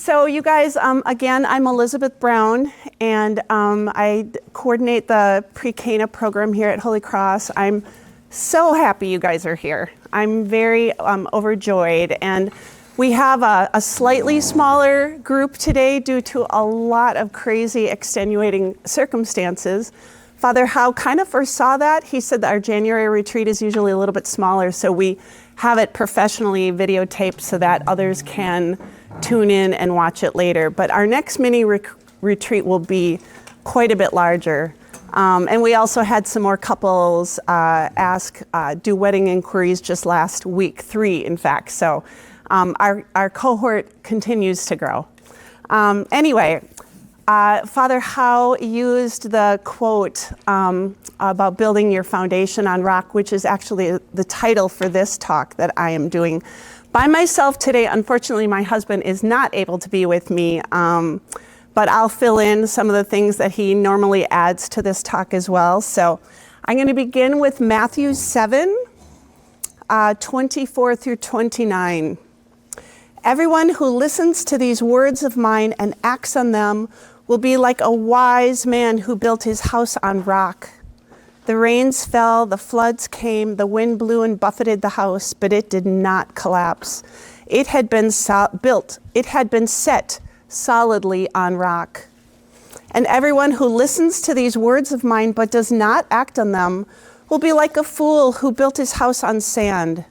So you guys, again, I'm Elizabeth Brown, and I coordinate the Pre-Cana program here at Holy Cross. I'm so happy you guys are here. I'm very overjoyed, and we have a slightly smaller group today due to a lot of crazy extenuating circumstances. Father Howe kind of foresaw that. He said that our January retreat is usually a little bit smaller, so we have it professionally videotaped so that others can tune in and watch it later. But our next mini retreat will be quite a bit larger. And we also had some more couples do wedding inquiries just last week, 3 in fact. So our cohort continues to grow. Anyway, Father Howe used the quote about building your foundation on rock, which is actually the title for this talk that I am doing by myself today. Unfortunately, my husband is not able to be with me, but I'll fill in some of the things that he normally adds to this talk as well. So I'm going to begin with Matthew 7, 24 through 29. Everyone who listens to these words of mine and acts on them will be like a wise man who built his house on rock. The rains fell, the floods came, the wind blew and buffeted the house, but it did not collapse. It had been set solidly on rock. And everyone who listens to these words of mine but does not act on them will be like a fool who built his house on sand.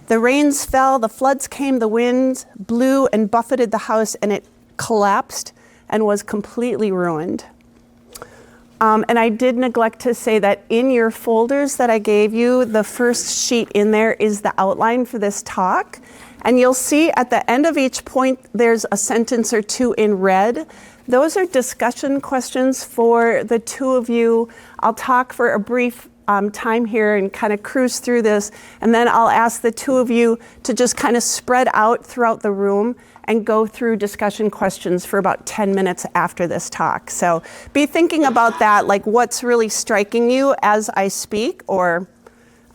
The rains fell, the floods came, the winds blew and buffeted the house, and it collapsed and was completely ruined. And I did neglect to say that in your folders that I gave you, the first sheet in there is the outline for this talk. And you'll see at the end of each point, there's a sentence or two in red. Those are discussion questions for the two of you. I'll talk for a brief time here and kind of cruise through this. And then I'll ask the two of you to just kind of spread out throughout the room and go through discussion questions for about 10 minutes after this talk. So be thinking about that, like what's really striking you as I speak, or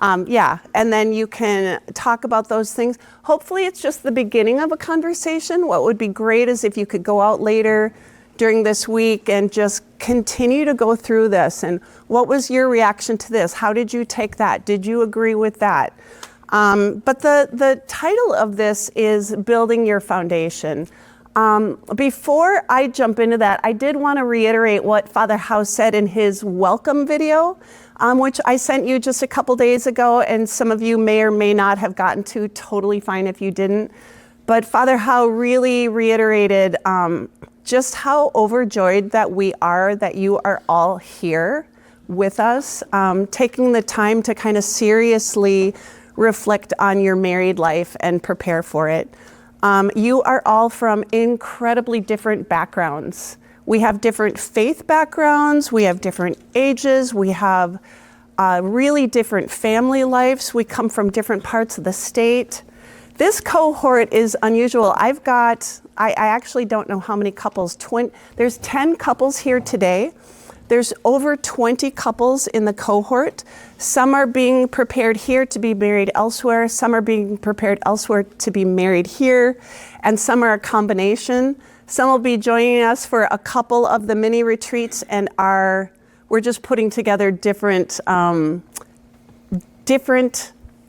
and then you can talk about those things. Hopefully it's just the beginning of a conversation. What would be great is if you could go out later during this week and just continue to go through this. And what was your reaction to this? How did you take that? Did you agree with that? But the title of this is Building Your Foundation. Before I jump into that, I did want to reiterate what Father Howe said in his welcome video, which I sent you just a couple days ago, and some of you may or may not have gotten to. Totally fine if you didn't. But Father Howe really reiterated just how overjoyed that we are that you are all here with us, taking the time to kind of seriously reflect on your married life and prepare for it. You are all from incredibly different backgrounds. We have different faith backgrounds, we have different ages, we have really different family lives, we come from different parts of the state. This cohort is unusual. I actually don't know how many couples, there's 10 couples here today. There's over 20 couples in the cohort. Some are being prepared here to be married elsewhere. Some are being prepared elsewhere to be married here. And some are a combination. Some will be joining us for a couple of the mini retreats, and we're just putting together different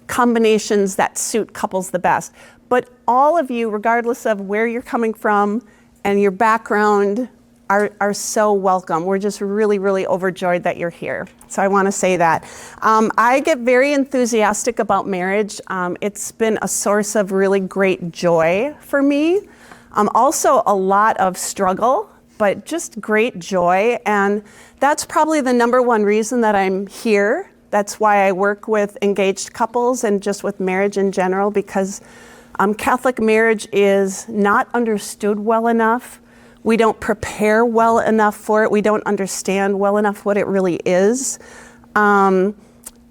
combinations that suit couples the best. But all of you, regardless of where you're coming from and your background, are so welcome. We're just really, really overjoyed that you're here. So I want to say that. I get very enthusiastic about marriage. It's been a source of really great joy for me. Also a lot of struggle, but just great joy. And that's probably the number one reason that I'm here. That's why I work with engaged couples and just with marriage in general, because Catholic marriage is not understood well enough. We don't prepare well enough for it. We don't understand well enough what it really is. And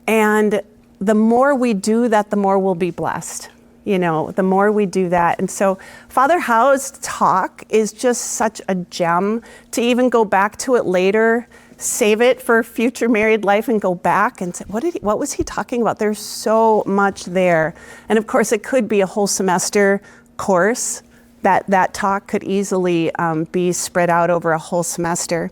the more we do that, the more we'll be blessed. The more we do that. And so Father Howe's talk is just such a gem to even go back to it later, save it for future married life and go back and say, what was he talking about? There's so much there. And of course, it could be a whole semester course that talk could easily be spread out over a whole semester.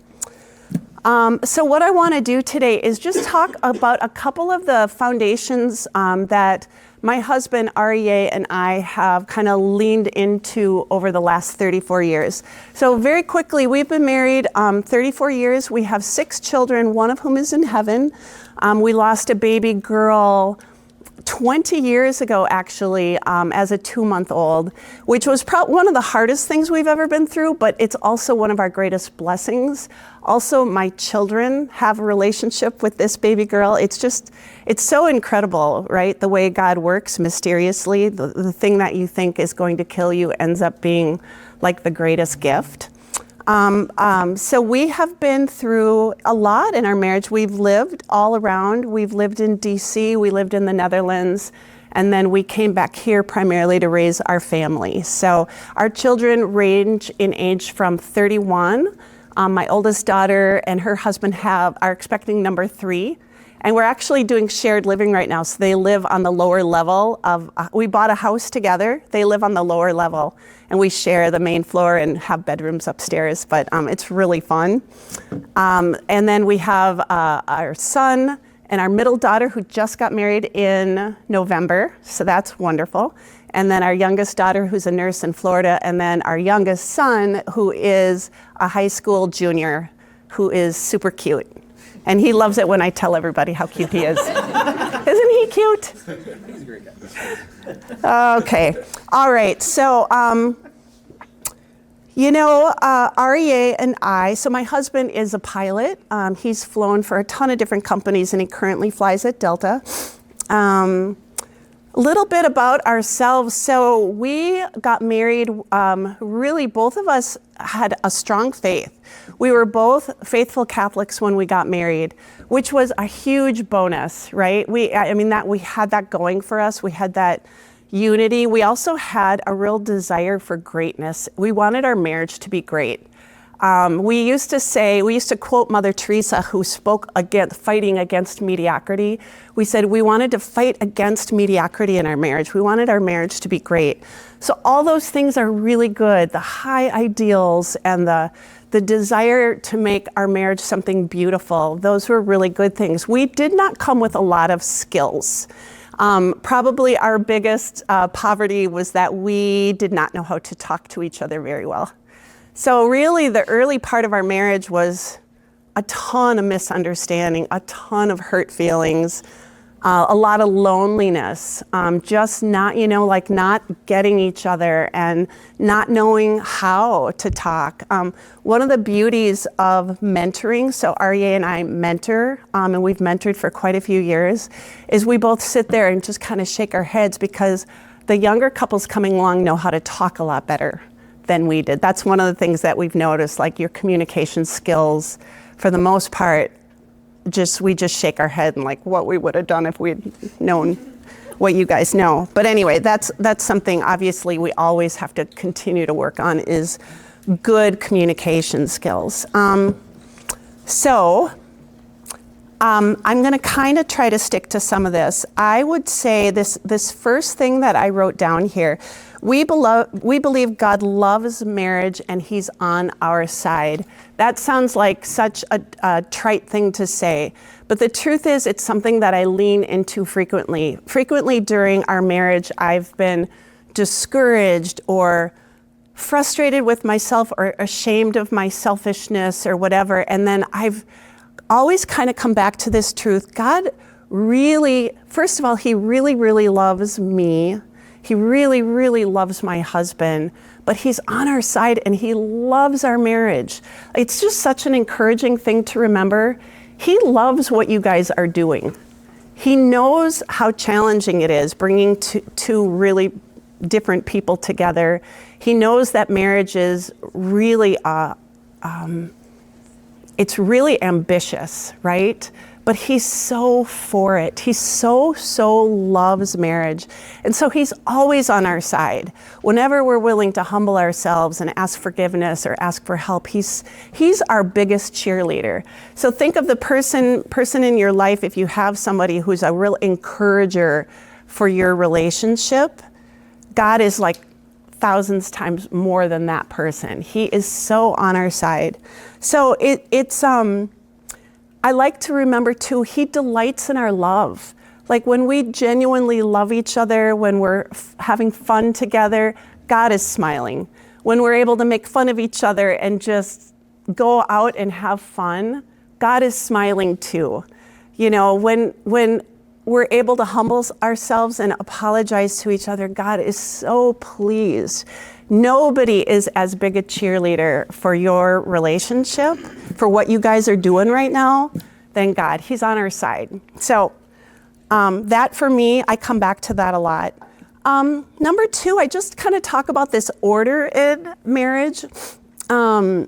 So what I want to do today is just talk about a couple of the foundations that my husband, REA, and I have kind of leaned into over the last 34 years. So very quickly, we've been married 34 years. We have 6 children, one of whom is in heaven. We lost a baby girl 20 years ago, actually, as a 2-month-old, which was one of the hardest things we've ever been through, but it's also one of our greatest blessings. Also, my children have a relationship with this baby girl. It's so incredible, right? The way God works mysteriously. The thing that you think is going to kill you ends up being like the greatest gift. So we have been through a lot in our marriage. We've lived all around. We've lived in DC, we lived in the Netherlands, and then we came back here primarily to raise our family. So our children range in age from 31. My oldest daughter and her husband are expecting number 3. And we're actually doing shared living right now. So they live on the lower level we bought a house together. They live on the lower level and we share the main floor and have bedrooms upstairs, but it's really fun. And then we have our son and our middle daughter who just got married in November. So that's wonderful. And then our youngest daughter who's a nurse in Florida. And then our youngest son who is a high school junior who is super cute. And he loves it when I tell everybody how cute he is. Isn't he cute? He's a great guy. Okay. All right. So, REA and I, so my husband is a pilot. He's flown for a ton of different companies and he currently flies at Delta. A little bit about ourselves. So we got married, really both of us had a strong faith. We were both faithful Catholics when we got married, which was a huge bonus, right? We had that going for us. We had that unity. We also had a real desire for greatness. We wanted our marriage to be great. We used to quote Mother Teresa, who spoke against fighting against mediocrity. We said we wanted to fight against mediocrity in our marriage. We wanted our marriage to be great. So all those things are really good. The high ideals and the desire to make our marriage something beautiful, those were really good things. We did not come with a lot of skills. Probably our biggest poverty was that we did not know how to talk to each other very well. So really the early part of our marriage was a ton of misunderstanding, a ton of hurt feelings, a lot of loneliness, just not getting each other and not knowing how to talk. One of the beauties of mentoring, so REA and I mentor, and we've mentored for quite a few years, is we both sit there and just kind of shake our heads because the younger couples coming along know how to talk a lot better than we did. That's one of the things that we've noticed, like your communication skills, for the most part, we just shake our head and like what we would have done if we'd known what you guys know. But anyway, that's something obviously we always have to continue to work on is good communication skills. I'm going to kind of try to stick to some of this. I would say this first thing that I wrote down here, we believe God loves marriage and he's on our side. That sounds like such a trite thing to say, but the truth is it's something that I lean into frequently. Frequently during our marriage, I've been discouraged or frustrated with myself or ashamed of my selfishness or whatever, and then I've always kind of come back to this truth. God really, first of all, he really, really loves me. He really, really loves my husband, but he's on our side and he loves our marriage. It's just such an encouraging thing to remember. He loves what you guys are doing. He knows how challenging it is bringing two really different people together. He knows that marriage is really, it's really ambitious, right? But he's so for it. He so loves marriage. And so he's always on our side. Whenever we're willing to humble ourselves and ask forgiveness or ask for help, he's our biggest cheerleader. So think of the person in your life, if you have somebody who's a real encourager for your relationship, God is like thousands times more than that person. He is so on our side. So I like to remember too, he delights in our love. Like when we genuinely love each other, when we're having fun together, God is smiling. When we're able to make fun of each other and just go out and have fun, God is smiling too. You know, when we're able to humble ourselves and apologize to each other, God is so pleased. Nobody is as big a cheerleader for your relationship, for what you guys are doing right now, than God. He's on our side. So that for me, I come back to that a lot. Number two, I just kind of talk about this order in marriage. Our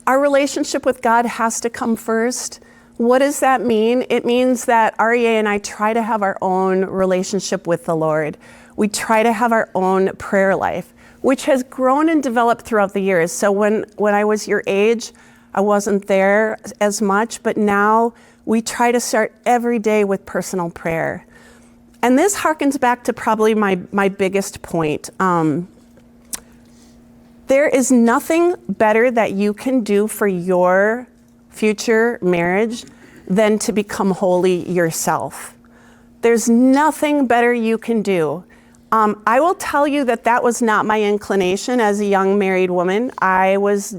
relationship with God has to come first. What does that mean? It means that REA and I try to have our own relationship with the Lord. We try to have our own prayer life, which has grown and developed throughout the years. So when I was your age, I wasn't there as much, but now we try to start every day with personal prayer. And this harkens back to probably my biggest point. There is nothing better that you can do for your future marriage than to become holy yourself. There's nothing better you can do. I will tell you that was not my inclination as a young married woman. I was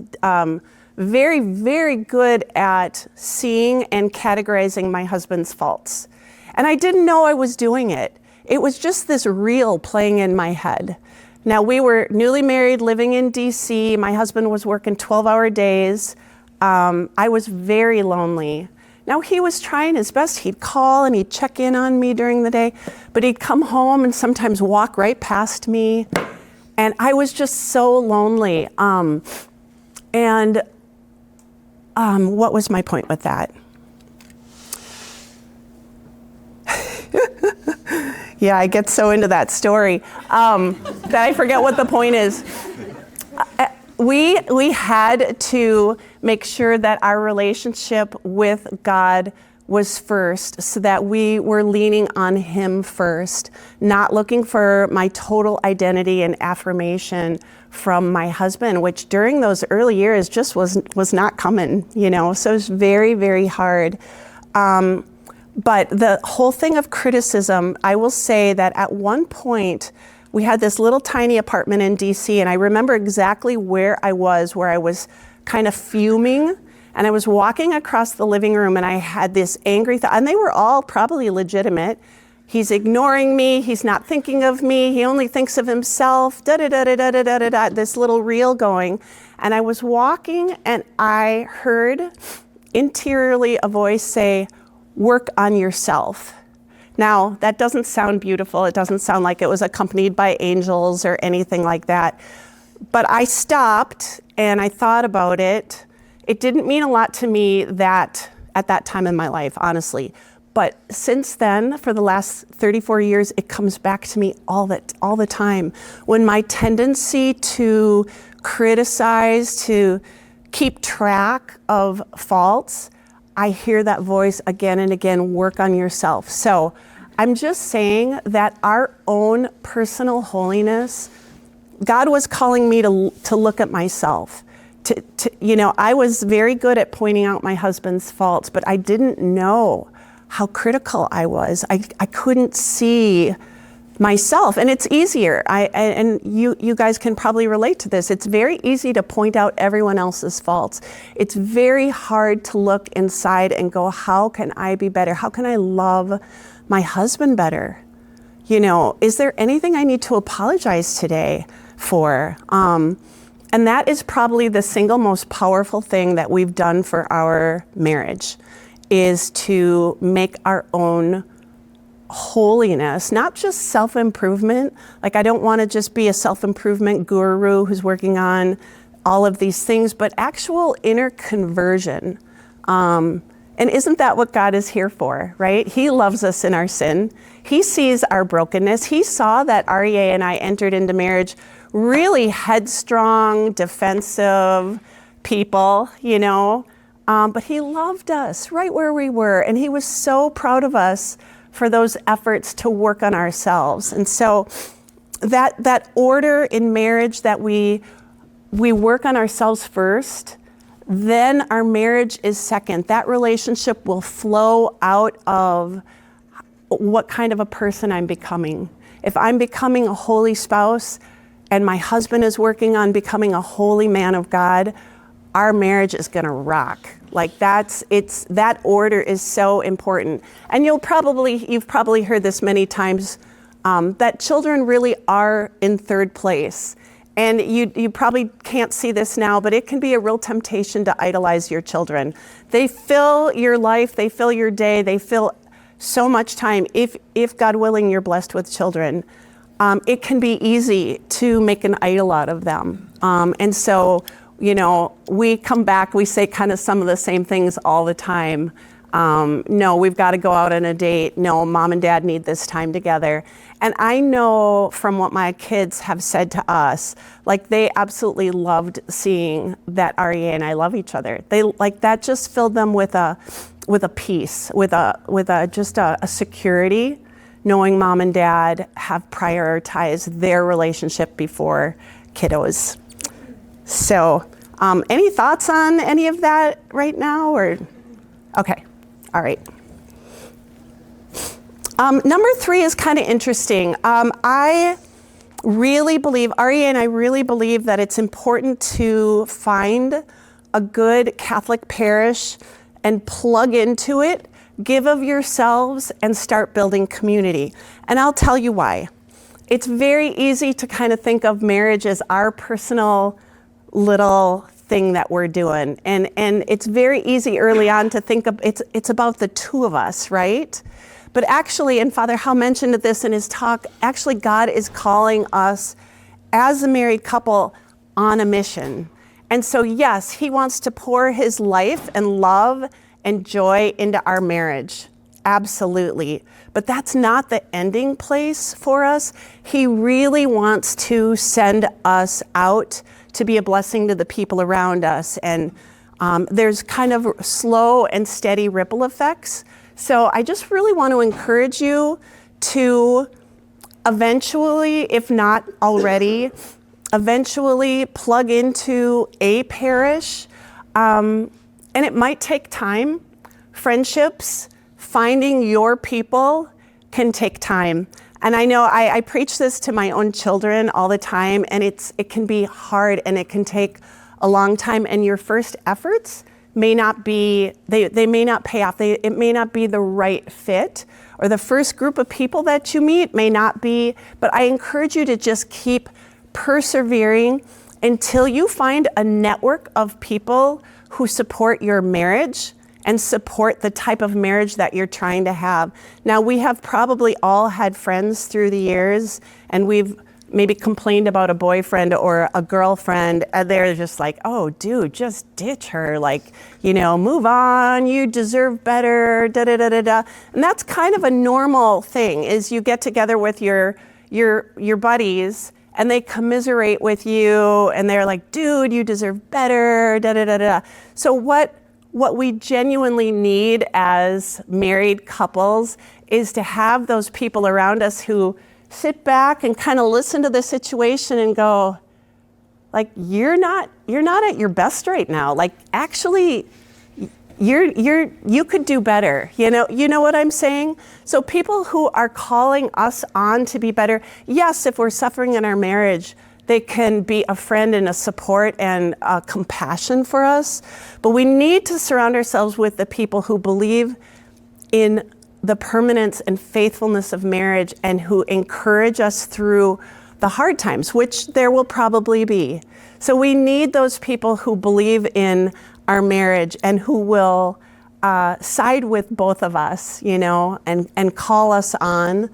very, very good at seeing and categorizing my husband's faults. And I didn't know I was doing it. It was just this reel playing in my head. Now, we were newly married, living in DC. My husband was working 12-hour days. I was very lonely. Now, he was trying his best. He'd call and he'd check in on me during the day, but he'd come home and sometimes walk right past me. And I was just so lonely. What was my point with that? Yeah, I get so into that story that I forget what the point is. We had to make sure that our relationship with God was first, so that we were leaning on Him first, not looking for my total identity and affirmation from my husband, which during those early years just was not coming, you know, so it was very, very hard. But the whole thing of criticism, I will say that at one point, we had this little tiny apartment in DC, and I remember exactly where I was kind of fuming, and I was walking across the living room, and I had this angry thought, and they were all probably legitimate. He's ignoring me, he's not thinking of me, he only thinks of himself, da-da-da-da-da-da-da-da, this little reel going. And I was walking, and I heard interiorly a voice say, "Work on yourself." Now, that doesn't sound beautiful. It doesn't sound like it was accompanied by angels or anything like that. But I stopped and I thought about it. It didn't mean a lot to me that at that time in my life, honestly. But since then, for the last 34 years, it comes back to me all the time. When my tendency to criticize, to keep track of faults, I hear that voice again and again, work on yourself. So I'm just saying that our own personal holiness, God was calling me to look at myself. I was very good at pointing out my husband's faults, but I didn't know how critical I was. I couldn't see myself, and it's easier. And you guys can probably relate to this. It's very easy to point out everyone else's faults. It's very hard to look inside and go, how can I be better? How can I love my husband better? You know, is there anything I need to apologize today for? And that is probably the single most powerful thing that we've done for our marriage, is to make our own holiness, not just self-improvement. Like, I don't want to just be a self-improvement guru who's working on all of these things, but actual inner conversion. And isn't that what God is here for, right? He loves us in our sin. He sees our brokenness. He saw that REA and I entered into marriage really headstrong, defensive people, you know, but He loved us right where we were, and He was so proud of us for those efforts to work on ourselves. And so that order in marriage, that we work on ourselves first, then our marriage is second. That relationship will flow out of what kind of a person I'm becoming. If I'm becoming a holy spouse and my husband is working on becoming a holy man of God, our marriage is gonna rock. Like that order is so important. And you've probably heard this many times, that children really are in third place. And you probably can't see this now, but it can be a real temptation to idolize your children. They fill your life, they fill your day, they fill so much time. If God willing, you're blessed with children, it can be easy to make an idol out of them. And so, we come back, we say kind of some of the same things all the time. No, we've got to go out on a date. No, mom and dad need this time together. And I know from what my kids have said to us, like they absolutely loved seeing that REA and I love each other. They like that just filled them with a peace, with a security, knowing mom and dad have prioritized their relationship before kiddos. So, any thoughts on any of that right now, or? Okay, all right. Number 3 is kind of interesting. I really believe, REA and I really believe that it's important to find a good Catholic parish and plug into it, give of yourselves, and start building community. And I'll tell you why. It's very easy to kind of think of marriage as our personal little thing that we're doing. And it's very easy early on to think of it's about the two of us, right? But actually, and Father Hal mentioned this in his talk, actually God is calling us as a married couple on a mission. And so yes, he wants to pour his life and love and joy into our marriage. Absolutely. But that's not the ending place for us. He really wants to send us out to be a blessing to the people around us. And there's kind of slow and steady ripple effects. So I just really want to encourage you to eventually, if not already, plug into a parish. And it might take time. Friendships, finding your people can take time. And I know I preach this to my own children all the time, and it can be hard and it can take a long time, and your first efforts may not be, they may not pay off. It may not be the right fit, or the first group of people that you meet may not be, but I encourage you to just keep persevering until you find a network of people who support your marriage and support the type of marriage that you're trying to have. Now, we have probably all had friends through the years, and we've maybe complained about a boyfriend or a girlfriend, and they're just like, oh, dude, just ditch her. Like, move on, you deserve better, da-da-da-da-da. And that's kind of a normal thing, is you get together with your buddies, and they commiserate with you, and they're like, dude, you deserve better, da-da-da-da. So what we genuinely need as married couples is to have those people around us who sit back and kind of listen to the situation and go, like, you're not at your best right now. Like, actually, you could do better. You know what I'm saying? So people who are calling us on to be better, yes, if we're suffering in our marriage, they can be a friend and a support and a compassion for us. But we need to surround ourselves with the people who believe in the permanence and faithfulness of marriage and who encourage us through the hard times, which there will probably be. So we need those people who believe in our marriage and who will side with both of us, and call us on.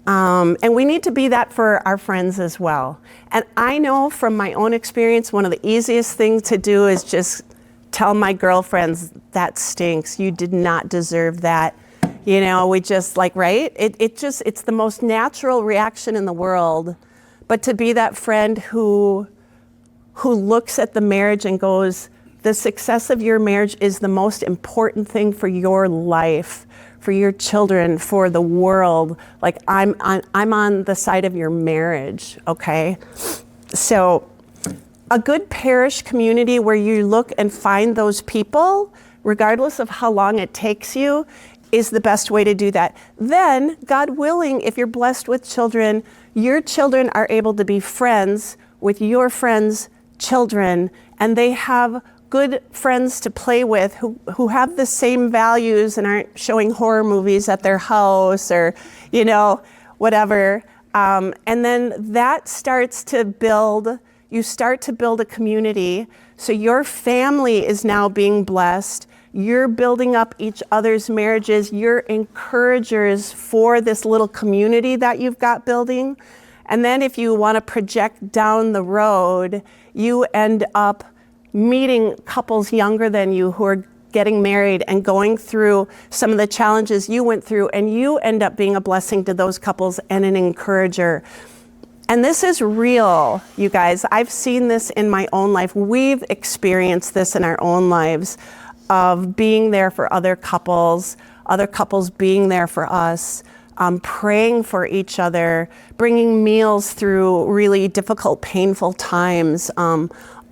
And we need to be that for our friends as well. And I know from my own experience, one of the easiest things to do is just tell my girlfriends, that stinks. You did not deserve that. We just right? It's the most natural reaction in the world. But to be that friend who looks at the marriage and goes, the success of your marriage is the most important thing for your life for your children, for the world. Like I'm on the side of your marriage, okay? So a good parish community where you look and find those people, regardless of how long it takes you, is the best way to do that. Then, God willing, if you're blessed with children, your children are able to be friends with your friends' children, and they have good friends to play with who have the same values and aren't showing horror movies at their house or, you know, whatever. And then that starts to build, you start to build a community. So your family is now being blessed. You're building up each other's marriages. You're encouragers for this little community that you've got building. And then if you want to project down the road, you end up meeting couples younger than you who are getting married and going through some of the challenges you went through, and you end up being a blessing to those couples and an encourager. And this is real, you guys. I've seen this in my own life. We've experienced this in our own lives, of being there for other couples being there for us, praying for each other, bringing meals through really difficult, painful times,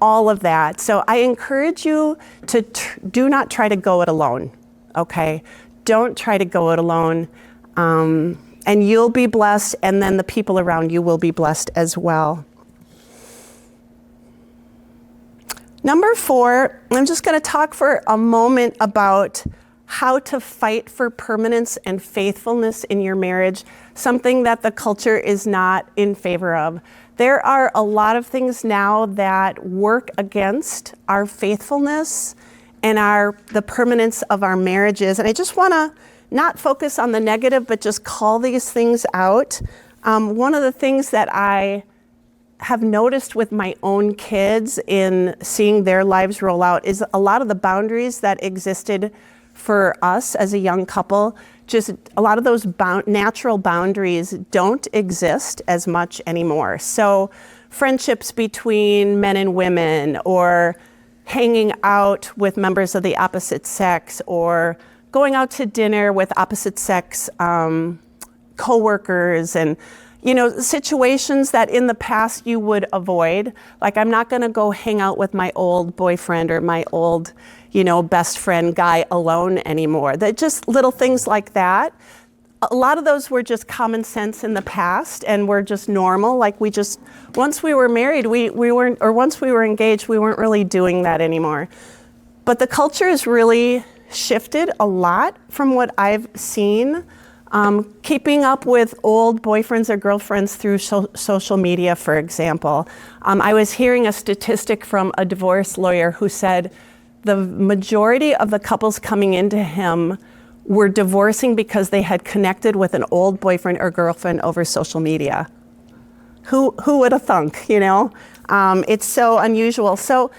all of that. So I encourage you to do not try to go it alone, okay? Don't try to go it alone, and you'll be blessed, and then the people around you will be blessed as well. Number 4, I'm just going to talk for a moment about how to fight for permanence and faithfulness in your marriage, something that the culture is not in favor of. There are a lot of things now that work against our faithfulness and the permanence of our marriages. And I just want to not focus on the negative, but just call these things out. One of the things that I have noticed with my own kids in seeing their lives roll out is a lot of the boundaries that existed for us as a young couple, just a lot of those natural boundaries don't exist as much anymore. So friendships between men and women, or hanging out with members of the opposite sex, or going out to dinner with opposite sex coworkers, and you know, situations that in the past you would avoid. Like, I'm not going to go hang out with my old boyfriend or my old, you know, best friend guy alone anymore. That just little things like that. A lot of those were just common sense in the past and were just normal. Like, we just, once we were married, we weren't, or once we were engaged, we weren't really doing that anymore. But the culture has really shifted a lot from what I've seen. Keeping up with old boyfriends or girlfriends through social media, for example. I was hearing a statistic from a divorce lawyer who said the majority of the couples coming into him were divorcing because they had connected with an old boyfriend or girlfriend over social media. Who would have thunk, you know? It's so unusual. So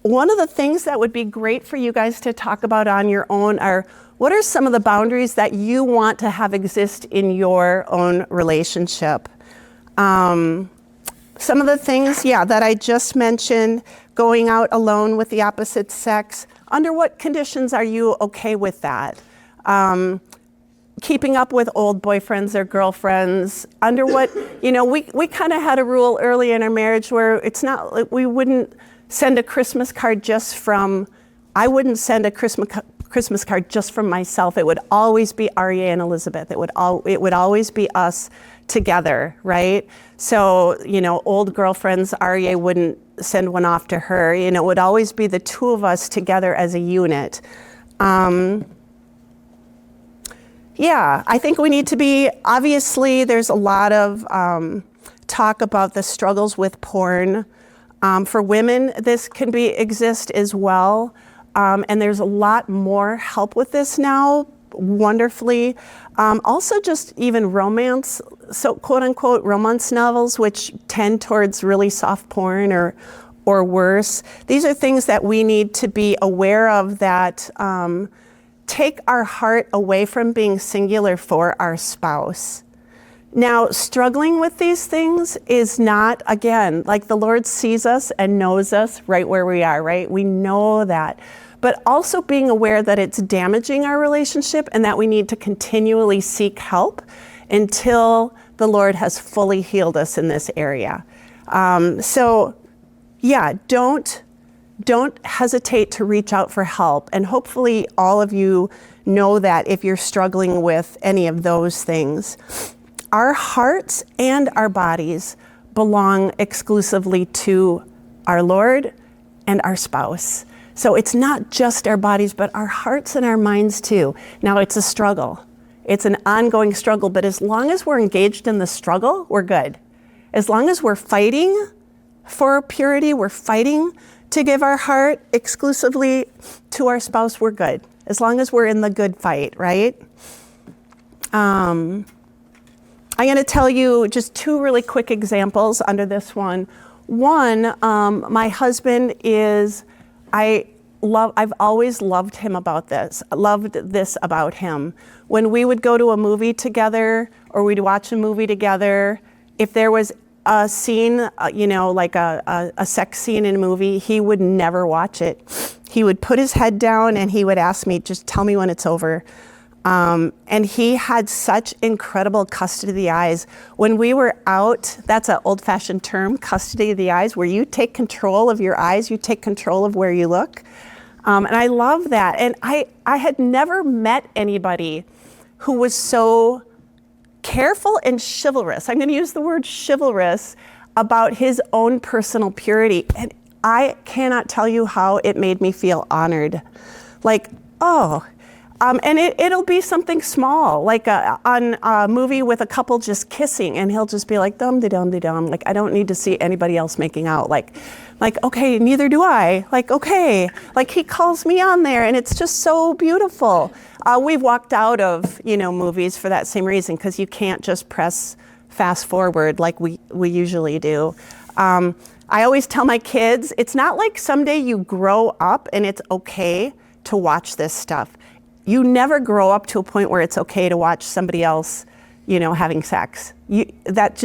one of the things that would be great for you guys to talk about on your own are, what are some of the boundaries that you want to have exist in your own relationship? Some of the things, that I just mentioned, going out alone with the opposite sex, under what conditions are you okay with that? Keeping up with old boyfriends or girlfriends, under what, you know, we kind of had a rule early in our marriage where it's not, like, we wouldn't send a Christmas card just from, I wouldn't send a Christmas card just from myself. It would always be Arya and Elizabeth. It would always be us together, right? So, you know, old girlfriends, Arya wouldn't send one off to her. You know, it would always be the two of us together as a unit. I think we need to be, obviously there's a lot of talk about the struggles with porn. For women, this can exist as well. And there's a lot more help with this now, wonderfully. Also just even romance, so quote unquote romance novels, which tend towards really soft porn or worse. These are things that we need to be aware of that take our heart away from being singular for our spouse. Now, struggling with these things is not, again, like the Lord sees us and knows us right where we are, right? We know that. but also being aware that it's damaging our relationship and that we need to continually seek help until the Lord has fully healed us in this area. So yeah, don't hesitate to reach out for help. And hopefully all of you know that if you're struggling with any of those things. Our hearts and our bodies belong exclusively to our Lord and our spouse. So it's not just our bodies, but our hearts and our minds too. Now it's a struggle. It's an ongoing struggle, but as long as we're engaged in the struggle, we're good. As long as we're fighting for purity, we're fighting to give our heart exclusively to our spouse, we're good. As long as we're in the good fight, right? I'm going to tell you just two really quick examples under this one. One, my husband is, I've always loved him about this, loved this about him. When we would go to a movie together or we'd watch a movie together, if there was a scene, like a sex scene in a movie, he would never watch it. He would put his head down and he would ask me, just tell me when it's over. And he had such incredible custody of the eyes. When we were out, that's an old-fashioned term, custody of the eyes, where you take control of your eyes, you take control of where you look. And I love that. And I had never met anybody who was so careful and chivalrous. I'm going to use the word chivalrous about his own personal purity. And I cannot tell you how it made me feel honored. Like, oh, and it'll be something small, like on a movie with a couple just kissing, and he'll just be like, dum-de-dum-de-dum. Like, I don't need to see anybody else making out. Like, okay, neither do I. Like, okay. Like, he calls me on there, and it's just so beautiful. We've walked out of, movies for that same reason, because you can't just press fast forward like we usually do. I always tell my kids, it's not like someday you grow up and it's okay to watch this stuff. You never grow up to a point where it's okay to watch somebody else, having sex. That's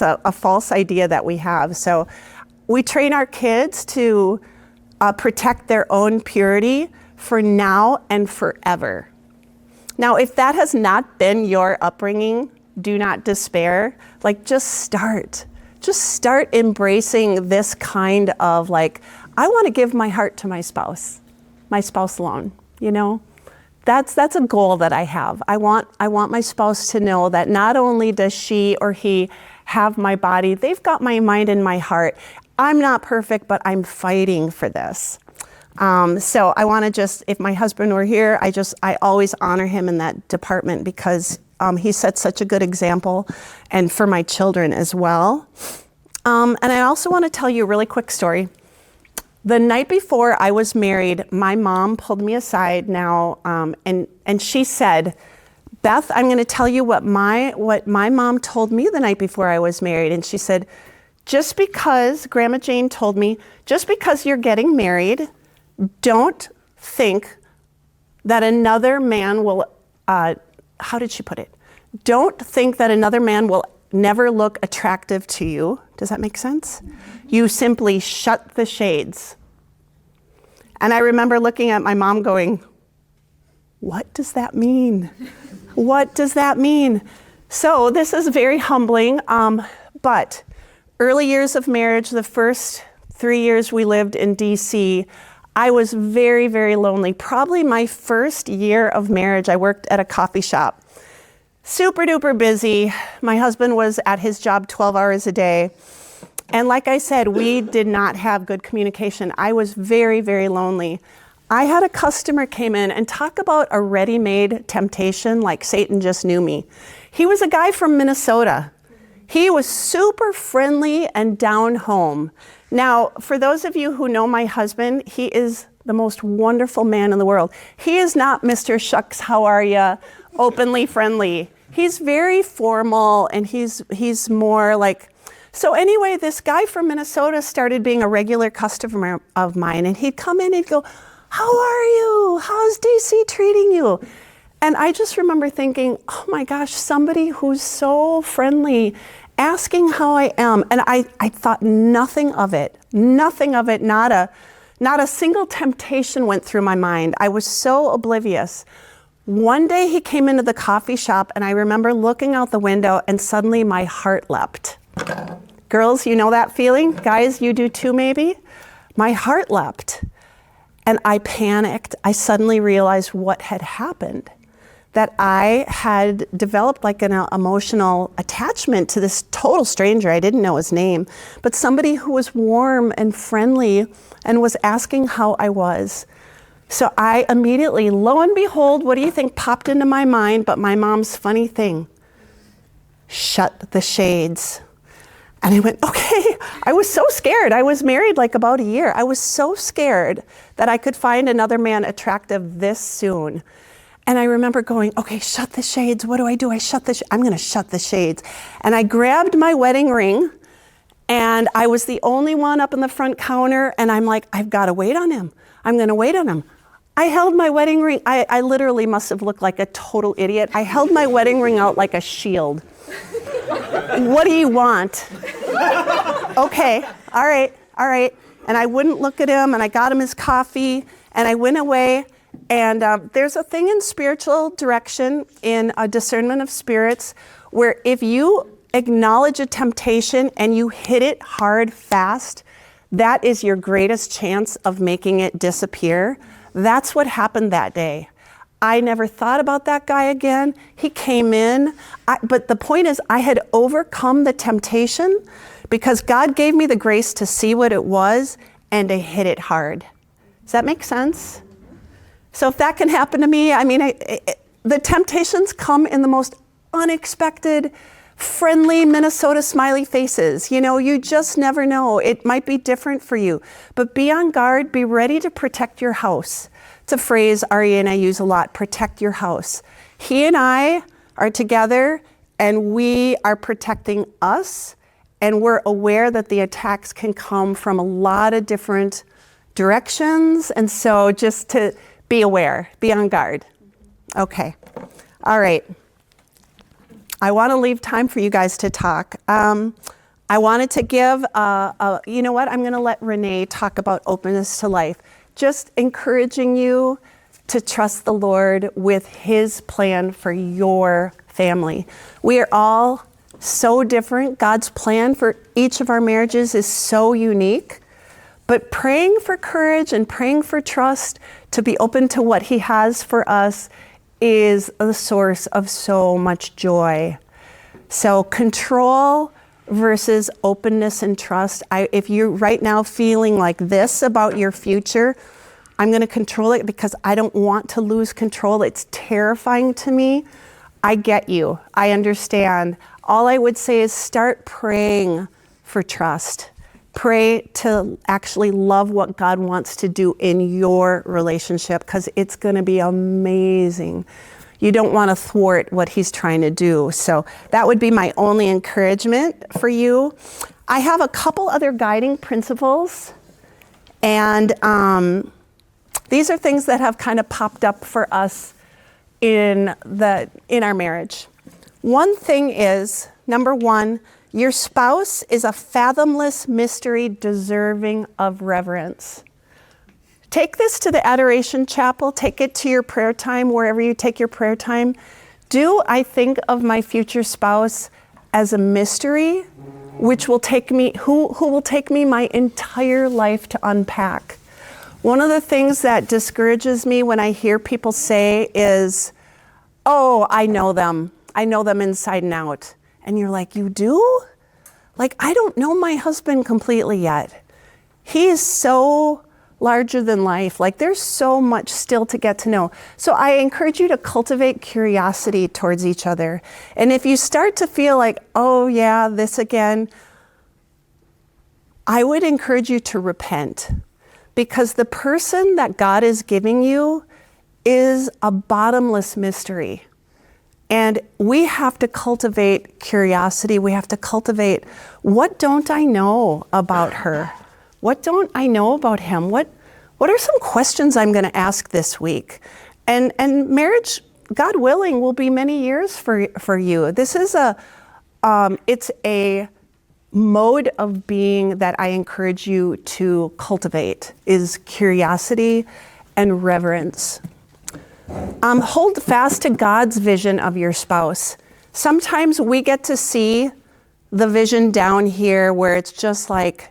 a false idea that we have. So we train our kids to protect their own purity for now and forever. Now, if that has not been your upbringing, do not despair. Like, just start embracing this kind of I want to give my heart to my spouse alone, That's a goal that I have. I want my spouse to know that not only does she or he have my body, they've got my mind and my heart. I'm not perfect, but I'm fighting for this. So I want to if my husband were here, I always honor him in that department because he set such a good example, and for my children as well. And I also want to tell you a really quick story. The night before I was married, my mom pulled me aside now, and she said, Beth, I'm going to tell you what my mom told me the night before I was married. And she said, just because, Grandma Jane told me, just because you're getting married, don't think that another man will, how did she put it? Don't think that another man will never look attractive to you. Does that make sense? You simply shut the shades. And I remember looking at my mom going, what does that mean? What does that mean? So this is very humbling, but early years of marriage, the first 3 years we lived in DC, I was very, very lonely. Probably my first year of marriage, I worked at a coffee shop. Super duper busy. My husband was at his job 12 hours a day. And like I said, we did not have good communication. I was very, very lonely. I had a customer came in, and talk about a ready-made temptation, like Satan just knew me. He was a guy from Minnesota. He was super friendly and down home. Now, for those of you who know my husband, he is the most wonderful man in the world. He is not Mr. Shucks, how are ya, openly friendly. He's very formal, and he's more like, so anyway, this guy from Minnesota started being a regular customer of mine, and he'd come in and he'd go, how are you? How's DC treating you? And I just remember thinking, oh my gosh, somebody who's so friendly, asking how I am. And I thought nothing of it, not Not a single temptation went through my mind. I was so oblivious. One day he came into the coffee shop and I remember looking out the window and suddenly my heart leapt. Girls, you know that feeling? Guys, you do too maybe? My heart leapt and I panicked. I suddenly realized what had happened. That I had developed like an emotional attachment to this total stranger. I didn't know his name, but somebody who was warm and friendly and was asking how I was. So I immediately, lo and behold, what do you think popped into my mind but my mom's funny thing? Shut the shades. And I went, okay. I was so scared. I was married like about a year. I was so scared that I could find another man attractive this soon. And I remember going, okay, shut the shades. What do? I'm going to shut the shades. And I grabbed my wedding ring and I was the only one up in the front counter. And I'm like, I've got to wait on him. I'm going to wait on him. I held my wedding ring. I literally must have looked like a total idiot. I held my wedding ring out like a shield. What do you want? Okay, all right. And I wouldn't look at him and I got him his coffee and I went away. And there's a thing in spiritual direction, in a discernment of spirits, where if you acknowledge a temptation and you hit it hard, fast, that is your greatest chance of making it disappear. That's what happened that day. I never thought about that guy again. He came in, but the point is I had overcome the temptation because God gave me the grace to see what it was and to hit it hard. Does that make sense? So if that can happen to me, I mean, the temptations come in the most unexpected, friendly Minnesota smiley faces. You know, you just never know. It might be different for you. But be on guard, be ready to protect your house. It's a phrase Ari and I use a lot, protect your house. He and I are together and we are protecting us, and we're aware that the attacks can come from a lot of different directions. And so just to be aware, be on guard. Okay, all right. I want to leave time for you guys to talk. I wanted to give, you know what, I'm going to let Renee talk about openness to life. Just encouraging you to trust the Lord with His plan for your family. We are all so different. God's plan for each of our marriages is so unique. But praying for courage and praying for trust to be open to what He has for us is a source of so much joy. So control versus openness and trust. If you're right now feeling like this about your future, I'm going to control it because I don't want to lose control. It's terrifying to me. I get you. I understand. All I would say is start praying for trust. Pray to actually love what God wants to do in your relationship because it's going to be amazing. You don't want to thwart what He's trying to do. So that would be my only encouragement for you. I have a couple other guiding principles, and these are things that have kind of popped up for us in our marriage. One thing is, number one, your spouse is a fathomless mystery deserving of reverence. Take this to the Adoration Chapel. Take it to your prayer time, wherever you take your prayer time. Do I think of my future spouse as a mystery, which will take me, who will take me my entire life to unpack? One of the things that discourages me when I hear people say is, oh, I know them inside and out. And you're like, you do? Like, I don't know my husband completely yet. He is so larger than life. Like, there's so much still to get to know. So I encourage you to cultivate curiosity towards each other. And if you start to feel like, oh yeah, this again, I would encourage you to repent. Because the person that God is giving you is a bottomless mystery. And we have to cultivate curiosity. We have to cultivate, what don't I know about her? What don't I know about him? What are some questions I'm going to ask this week? And marriage, God willing, will be many years for you. This is it's a mode of being that I encourage you to cultivate is curiosity and reverence. Hold fast to God's vision of your spouse. Sometimes we get to see the vision down here where it's just like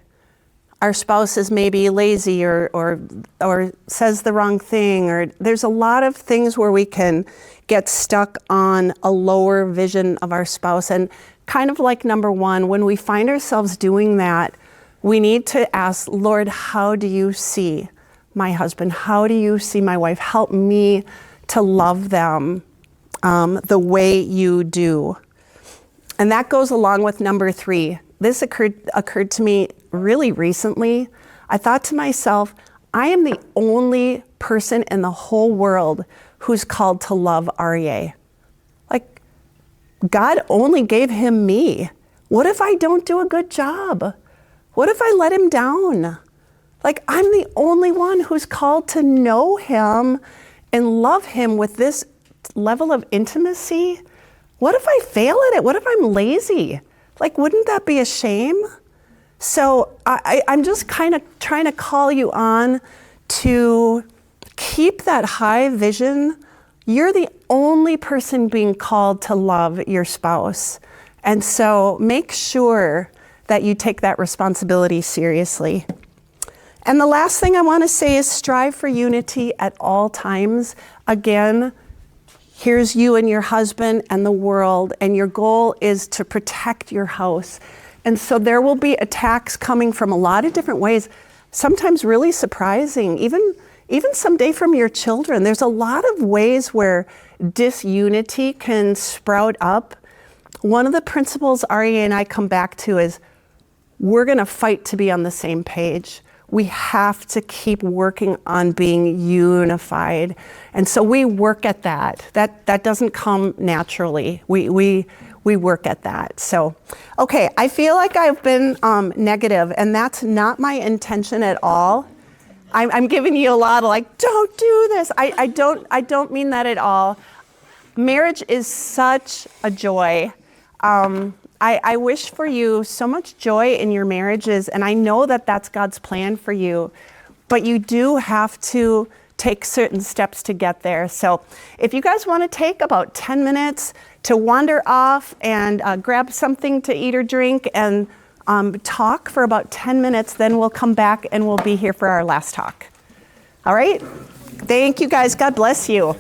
our spouse is maybe lazy or says the wrong thing, or there's a lot of things where we can get stuck on a lower vision of our spouse. And kind of like number one, when we find ourselves doing that, we need to ask, Lord, how do you see my husband? How do you see my wife? Help me to love them the way you do. And that goes along with number three. This occurred to me really recently. I thought to myself, I am the only person in the whole world who's called to love Aryeh. Like, God only gave him me. What if I don't do a good job? What if I let him down? Like, I'm the only one who's called to know him and love him with this level of intimacy. What if I fail at it? What if I'm lazy? Like, wouldn't that be a shame? So I'm just kind of trying to call you on to keep that high vision. You're the only person being called to love your spouse. And so make sure that you take that responsibility seriously. And the last thing I want to say is strive for unity at all times. Again, here's you and your husband and the world, and your goal is to protect your house. And so there will be attacks coming from a lot of different ways, sometimes really surprising, even someday from your children. There's a lot of ways where disunity can sprout up. One of the principles Aryeh and I come back to is we're going to fight to be on the same page. We have to keep working on being unified. And so we work at that. That doesn't come naturally. We work at that. So, okay, I feel like I've been negative, and that's not my intention at all. I'm giving you a lot of like, don't do this. I don't mean that at all. Marriage is such a joy. I wish for you so much joy in your marriages, and I know that that's God's plan for you, but you do have to take certain steps to get there. So if you guys want to take about 10 minutes to wander off and grab something to eat or drink and talk for about 10 minutes, then we'll come back and we'll be here for our last talk. All right? Thank you guys. God bless you.